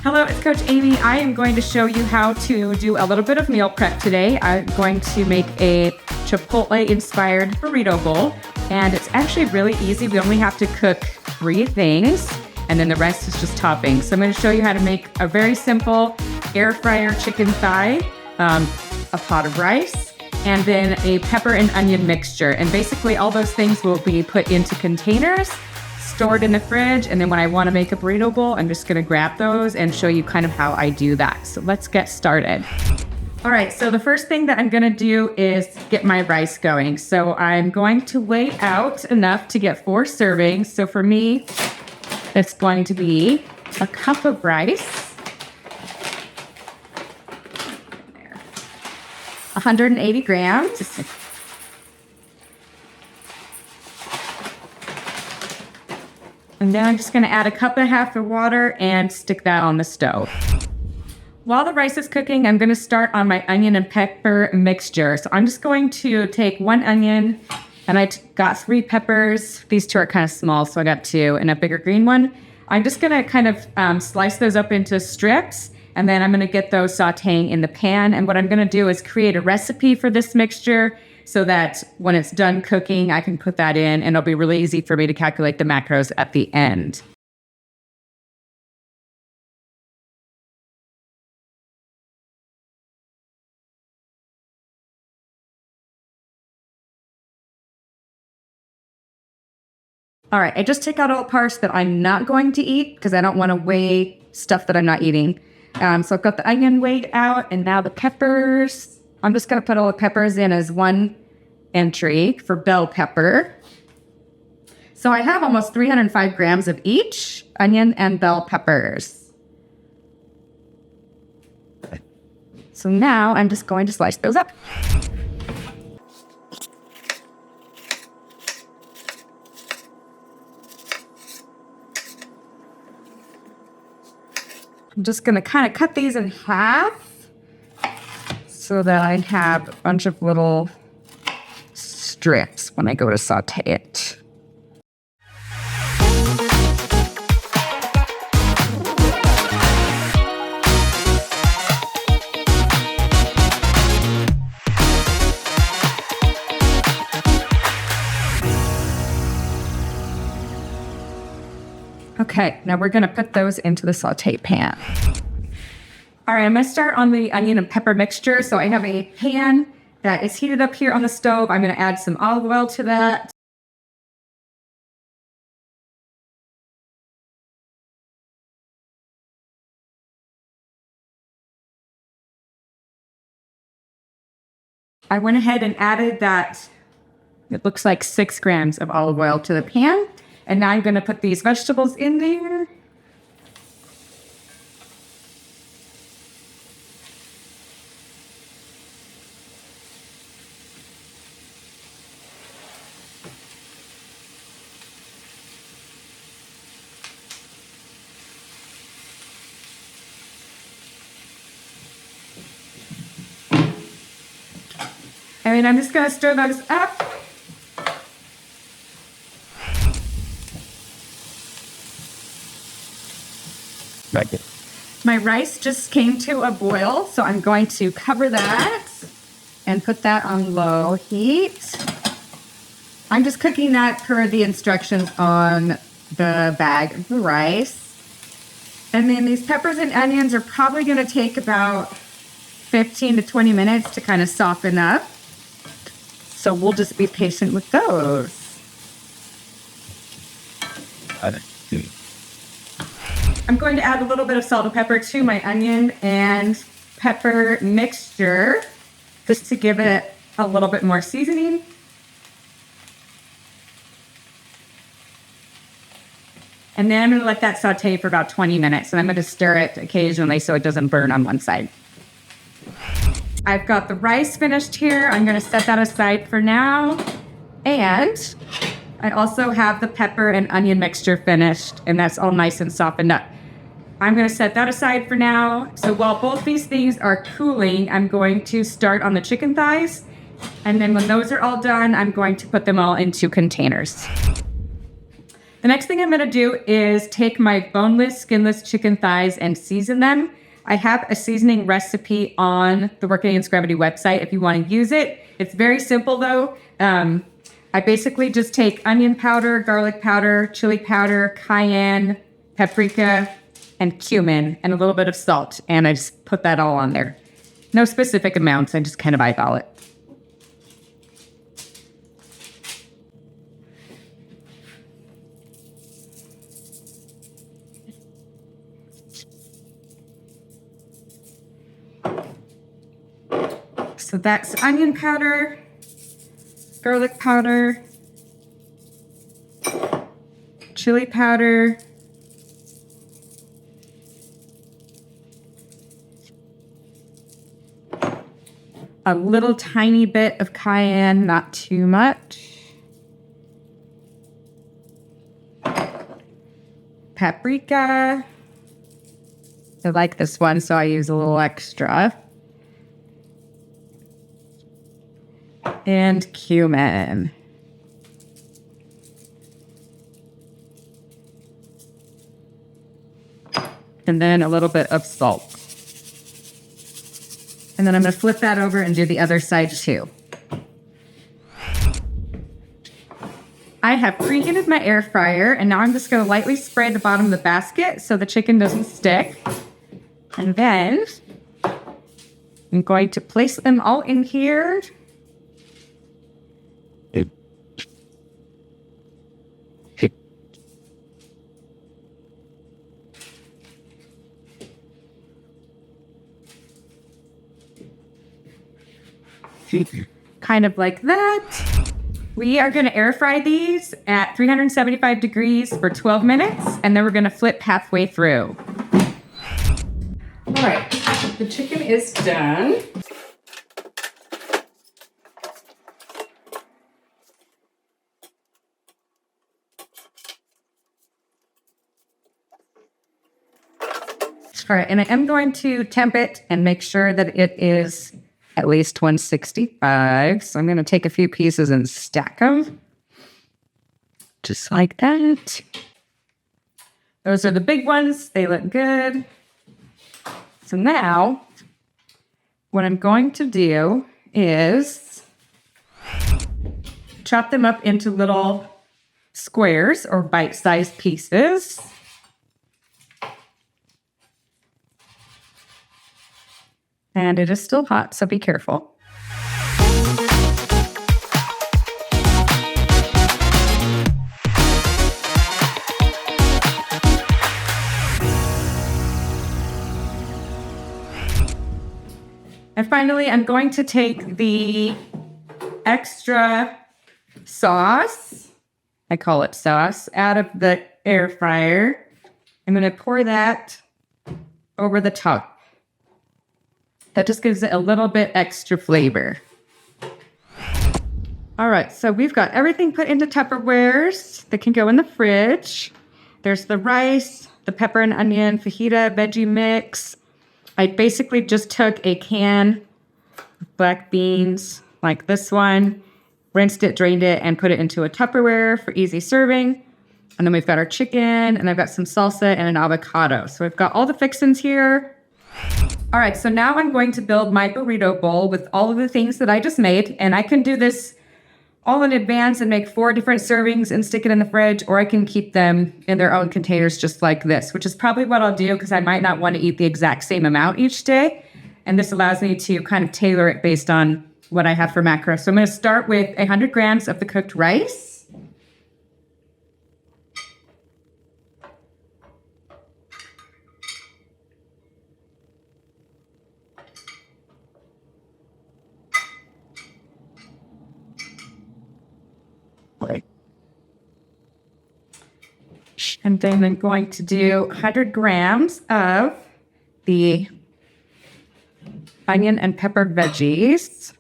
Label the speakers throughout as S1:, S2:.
S1: Hello, it's Coach Amy. I am going to show you how to do a little bit of meal prep today. I'm going to make a Chipotle-inspired burrito bowl, and it's actually really easy. We only have to cook 3 things, and then the rest is just toppings. So I'm going to show you how to make a very simple air fryer chicken thigh, a pot of rice, and then a pepper and onion mixture. And basically all those things will be put into containers, stored in the fridge, and then when I want to make a burrito bowl, I'm just going to grab those and show you kind of how I do that. So let's get started. All right, so the first thing that I'm going to do is get my rice going. So I'm going to weigh out enough to get 4 servings. So for me, it's going to be a cup of rice, 180 grams. And then I'm just going to add a cup and a half of water and stick that on the stove. While the rice is cooking, I'm going to start on my onion and pepper mixture. So I'm just going to take 1 onion, and I got 3 peppers. These 2 are kind of small, so I got 2, and a bigger green one. I'm just going to kind of slice those up into strips, and then I'm going to get those sauteing in the pan. And what I'm going to do is create a recipe for this mixture, so that when it's done cooking, I can put that in, and it'll be really easy for me to calculate the macros at the end. All right, I just take out all the parts that I'm not going to eat because I don't want to weigh stuff that I'm not eating. So I've got the onion weighed out, and now the peppers. I'm just going to put all the peppers in as 1 entry for bell pepper. So I have almost 305 grams of each, onion and bell peppers. So now I'm just going to slice those up. I'm just going to kind of cut these in half so that I have a bunch of little strips when I go to saute it. Okay, now we're going to put those into the saute pan. All right, I'm going to start on the onion and pepper mixture. So I have a pan that is heated up here on the stove. I'm going to add some olive oil to that. I went ahead and added that, it looks like 6 grams of olive oil to the pan. And now I'm going to put these vegetables in there. And I'm just going to stir those up. My rice just came to a boil, so I'm going to cover that and put that on low heat. I'm just cooking that per the instructions on the bag of the rice. And then these peppers and onions are probably going to take about 15 to 20 minutes to kind of soften up. So we'll just be patient with those. I'm going to add a little bit of salt and pepper to my onion and pepper mixture, just to give it a little bit more seasoning. And then I'm going to let that saute for about 20 minutes, and I'm going to stir it occasionally so it doesn't burn on one side. I've got the rice finished here. I'm going to set that aside for now. And I also have the pepper and onion mixture finished, and that's all nice and softened up. I'm going to set that aside for now. So while both these things are cooling, I'm going to start on the chicken thighs. And then when those are all done, I'm going to put them all into containers. The next thing I'm going to do is take my boneless, skinless chicken thighs and season them. I have a seasoning recipe on the Working Against Gravity website if you want to use it. It's very simple though. I basically just take onion powder, garlic powder, chili powder, cayenne, paprika, and cumin, and a little bit of salt. And I just put that all on there. No specific amounts, I just kind of eyeball it. So that's onion powder, garlic powder, chili powder, a little tiny bit of cayenne, not too much, paprika. I like this one, so I use a little extra. And cumin. And then a little bit of salt. And then I'm going to flip that over and do the other side too. I have preheated my air fryer, and now I'm just going to lightly spray the bottom of the basket so the chicken doesn't stick. And then I'm going to place them all in here. Kind of like that. We are going to air fry these at 375 degrees for 12 minutes, and then we're going to flip halfway through. All right, the chicken is done. All right, and I am going to temp it and make sure that it is at least 165. So I'm going to take a few pieces and stack them. Just like that. Those are the big ones. They look good. So now, what I'm going to do is chop them up into little squares or bite-sized pieces. And it is still hot, so be careful. And finally, I'm going to take the extra sauce, I call it sauce, out of the air fryer. I'm going to pour that over the top. That just gives it a little bit extra flavor. All right, so we've got everything put into Tupperwares that can go in the fridge. There's the rice, the pepper and onion fajita veggie mix. I basically just took a can of black beans like this one, rinsed it, drained it, and put it into a Tupperware for easy serving. And then we've got our chicken, and I've got some salsa and an avocado. So we've got all the fixings here. All right, so now I'm going to build my burrito bowl with all of the things that I just made. And I can do this all in advance and make 4 different servings and stick it in the fridge, or I can keep them in their own containers just like this, which is probably what I'll do because I might not want to eat the exact same amount each day. And this allows me to kind of tailor it based on what I have for macro. So I'm going to start with 100 grams of the cooked rice. And then I'm going to do 100 grams of the onion and pepper veggies.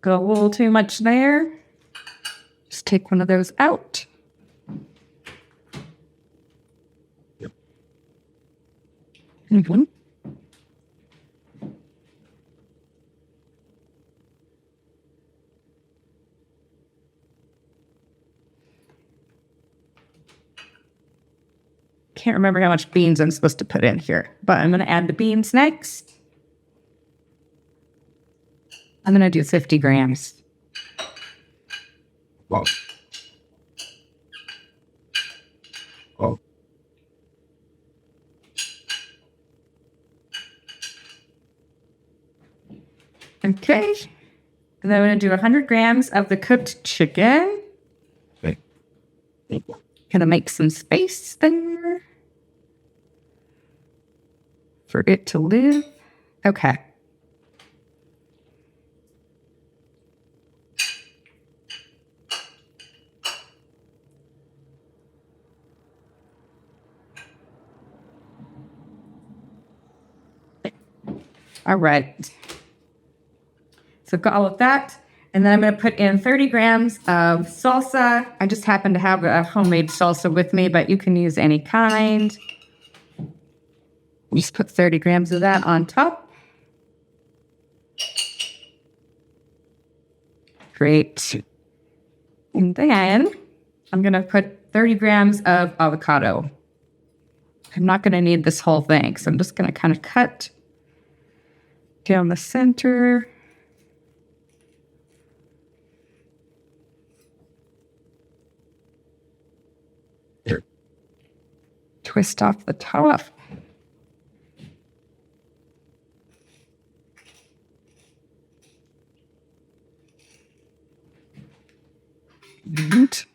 S1: Go a little too much there. Just take one of those out. Mhm. Can't remember how much beans I'm supposed to put in here, but I'm going to add the beans next. I'm going to do 50 grams.
S2: Wow. Oh.
S1: Okay. And then I'm going to do 100 grams of the cooked chicken.
S2: Okay.
S1: Gonna make some space there for it to live. Okay. All right. So I've got all of that. And then I'm going to put in 30 grams of salsa. I just happen to have a homemade salsa with me, but you can use any kind. Just put 30 grams of that on top. Great. And then I'm going to put 30 grams of avocado. I'm not going to need this whole thing, so I'm just going to kind of cut down the center.
S2: Here.
S1: Twist off the top. Right.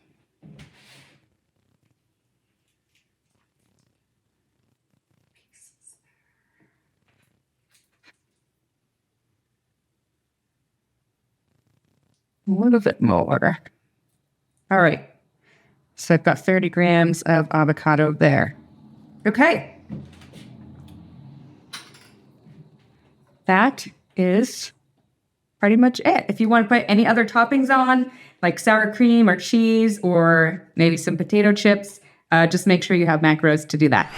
S1: A little bit more. All right. So I've got 30 grams of avocado there. Okay. That is pretty much it. If you want to put any other toppings on, like sour cream or cheese or maybe some potato chips, just make sure you have macros to do that.